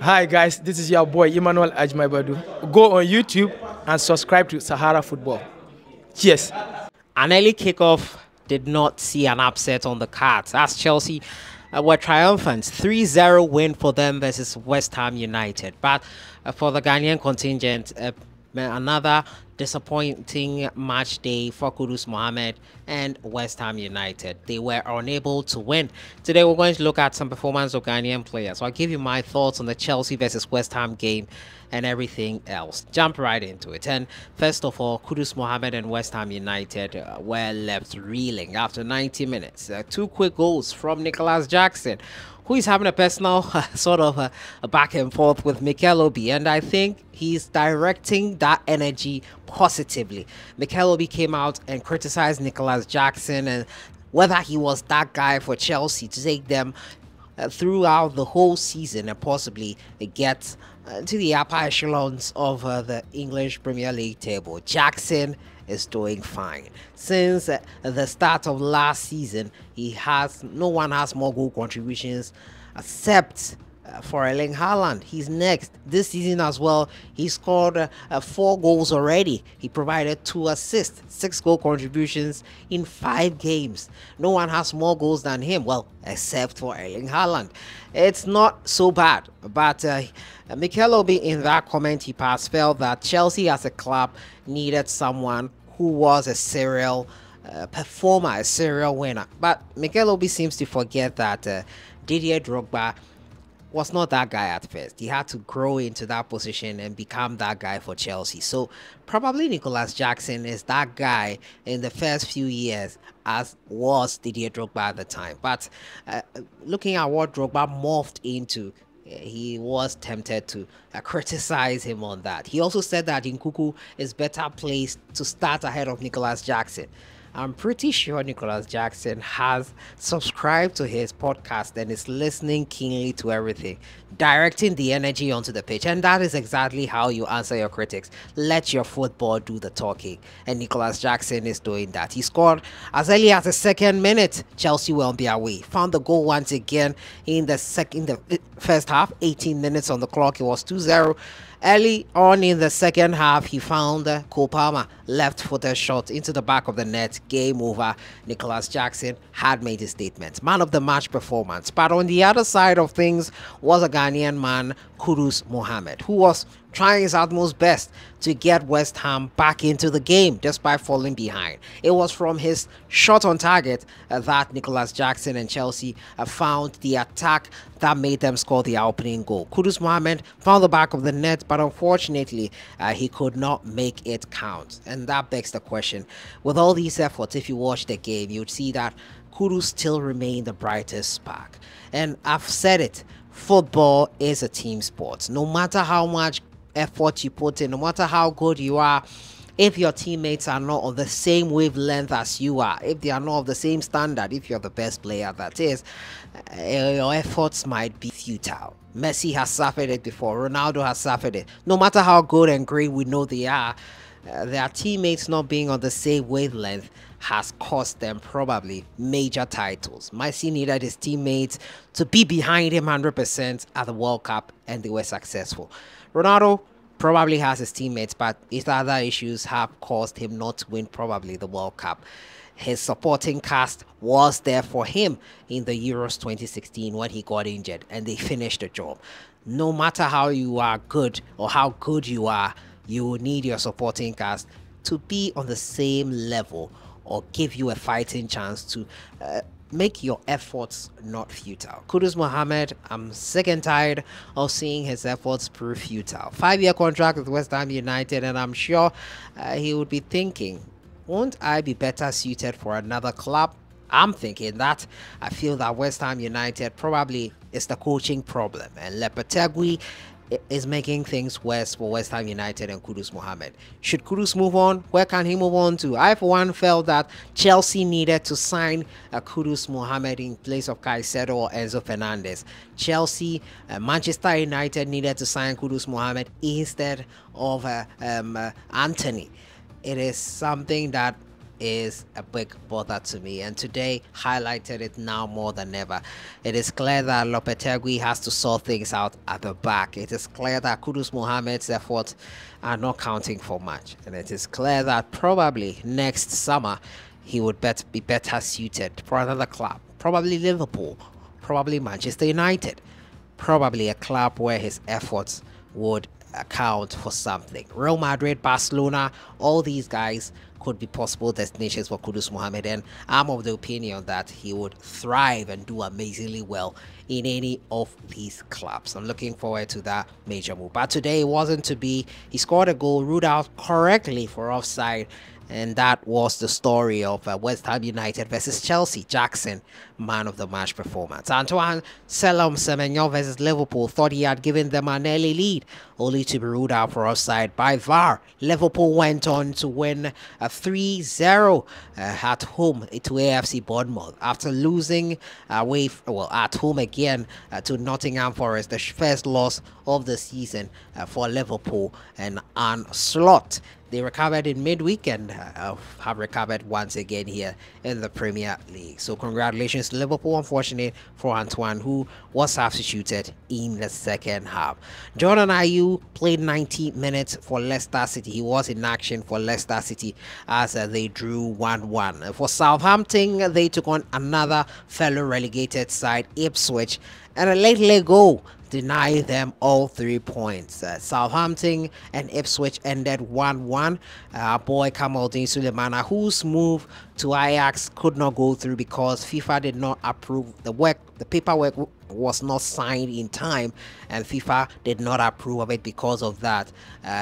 Hi guys, this is your boy Emmanuel Ajmaibadu. Go on YouTube and subscribe to Sahara Football. Cheers. An early kickoff did not see an upset on the cards as Chelsea were triumphant. 3-0 win for them versus West Ham United. But for the Ghanaian contingent, another disappointing match day for Kudus Mohammed and West Ham United. They were unable to win. Today we're going to look at some performance of Ghanaian players. So I'll give you my thoughts on the Chelsea versus West Ham game and everything else. Jump right into it. And first of all, Kudus Mohammed and West Ham United were left reeling after 90 minutes. Two quick goals from Nicholas Jackson, who is having a personal sort of a back and forth with Mikel Obi, and I think he's directing that energy positively. Mikel Obi came out and criticized Nicholas Jackson and whether he was that guy for Chelsea to take them throughout the whole season and possibly get to the upper echelons of the English Premier League table. Jackson is doing fine. Since the start of last season, no one has more goal contributions except for Erling Haaland. He's next. This season as well, he scored 4 goals already. He provided 2 assists, 6 goal contributions in 5 games. No one has more goals than him, well, except for Erling Haaland. It's not so bad, but Mikel Obi, in that comment he passed, felt that Chelsea as a club needed someone who was a serial performer, a serial winner. But Mikel Obi seems to forget that Didier Drogba was not that guy at first. He had to grow into that position and become that guy for Chelsea. So probably Nicholas Jackson is that guy in the first few years, as was Didier Drogba at the time. But looking at what Drogba morphed into, he was tempted to criticize him on that. He also said that INAKU is better placed to start ahead of Nicholas Jackson. I'm pretty sure Nicholas Jackson has subscribed to his podcast and is listening keenly to everything, directing the energy onto the pitch. And that is exactly how you answer your critics. Let your football do the talking. And Nicholas Jackson is doing that. He scored as early as the 2nd minute. Chelsea were on their way. Found the goal once again in the first half. 18 minutes on the clock. It was 2-0. Early on in the second half, he found Cole Palmer left-footed shot into the back of the net. Game over. Nicholas Jackson had made his statement. Man of the match performance. But on the other side of things was a Ghanaian man, Kudus Mohammed, who was trying his utmost best to get West Ham back into the game despite falling behind. It was from his shot on target that Nicholas Jackson and Chelsea found the attack that made them score the opening goal. Kudus Mohammed found the back of the net, but unfortunately he could not make it count. And that begs the question, with all these efforts, if you watch the game, you'd see that Kudus still remained the brightest spark. And I've said it, football is a team sport. No matter how much effort you put in, no matter how good you are, if your teammates are not on the same wavelength as you are, if they are not of the same standard, if you're the best player that is, your efforts might be futile. Messi has suffered it before. Ronaldo has suffered it. No matter how good and great we know they are, their teammates not being on the same wavelength has cost them probably major titles. Messi needed his teammates to be behind him 100% at the World Cup, and they were successful. Ronaldo probably has his teammates, but his other issues have caused him not to win probably the World Cup. His supporting cast was there for him in the Euros 2016 when he got injured, and they finished the job. No matter how you are good or how good you are, you need your supporting cast to be on the same level or give you a fighting chance to make your efforts not futile. Kudus Mohammed, I'm sick and tired of seeing his efforts prove futile. 5-year contract with West Ham United, and I'm sure he would be thinking, won't I be better suited for another club? I'm thinking that. I feel that West Ham United probably is the coaching problem, and Lopetegui is making things worse for West Ham United and Kudus Mohammed. Should Kudus move on? Where can he move on to? I, for one, felt that Chelsea needed to sign Kudus Mohammed in place of Caicedo or Enzo Fernandez. Chelsea, Manchester United needed to sign Kudus Mohammed instead of Anthony. It is something that is a big bother to me, and today highlighted it now more than ever. It is clear that Lopetegui has to sort things out at the back. It is clear that Kudus Mohammed's efforts are not counting for much, and it is clear that probably next summer he would be better suited for another club, probably Liverpool, probably Manchester United, probably a club where his efforts would account for something. Real Madrid, Barcelona, all these guys could be possible destinations for Kudus Mohammed, and I'm of the opinion that he would thrive and do amazingly well in any of these clubs. I'm looking forward to that major move. But today it wasn't to be. He scored a goal ruled out correctly for offside, and that was the story of West Ham United versus Chelsea. Jackson, man of the match performance. Antoine Semenyo versus Liverpool, thought he had given them an early lead, only to be ruled out for offside by VAR. Liverpool went on to win 3-0 at home to AFC Bournemouth after losing away, at home again to Nottingham Forest, the first loss of the season for Liverpool. And onslaught. They recovered in midweek and have recovered once again here in the Premier League. So congratulations to Liverpool. Unfortunate for Antoine, who was substituted in the second half. Jordan Ayew played 90 minutes for Leicester City. He was in action for Leicester City as they drew 1-1. For Southampton, they took on another fellow relegated side, Ipswich, and a late goal deny them all 3 points. Southampton and Ipswich ended 1-1. Our boy Kamaldeen Sulemana, whose move to Ajax could not go through because FIFA did not approve the work. The paperwork was not signed in time, and FIFA did not approve of it. Because of that,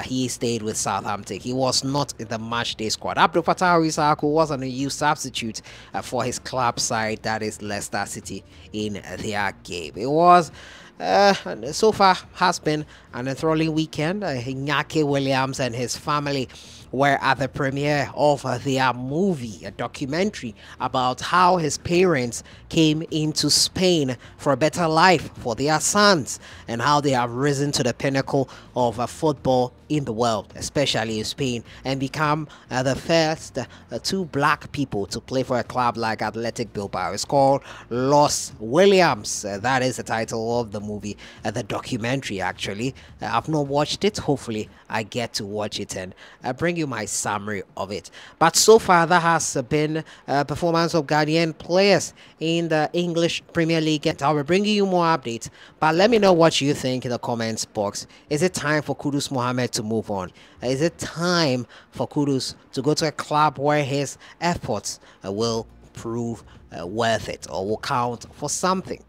he stayed with Southampton. He was not in the matchday squad. Abdul Fattah Issahaku was an EU substitute for his club side, that is Leicester City, in their game. It was so far has been an enthralling weekend. INAKU Williams and his family were at the premiere of their movie, a documentary about how his parents came into Spain for a better life for their sons, and how they have risen to the pinnacle of football in the world, especially in Spain, and become the first two black people to play for a club like Athletic Bilbao. It's called Los Williams. That is the title of the movie, the documentary actually. I've not watched it. Hopefully I get to watch it and bring you my summary of it. But so far that has been performance of Ghanaian players in the English Premier League, and I'll be bringing you more updates. But let me know what you think in the comments box. Is it time for Kudus Mohammed to move on? Is it time for Kudus to go to a club where his efforts will prove worth it, or will count for something?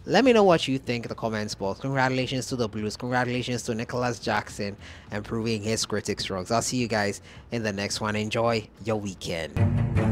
Let me know what you think in the comments box. Congratulations to the Blues. Congratulations to Nicholas Jackson and proving his critics wrong. I'll see you guys in the next one. Enjoy your weekend.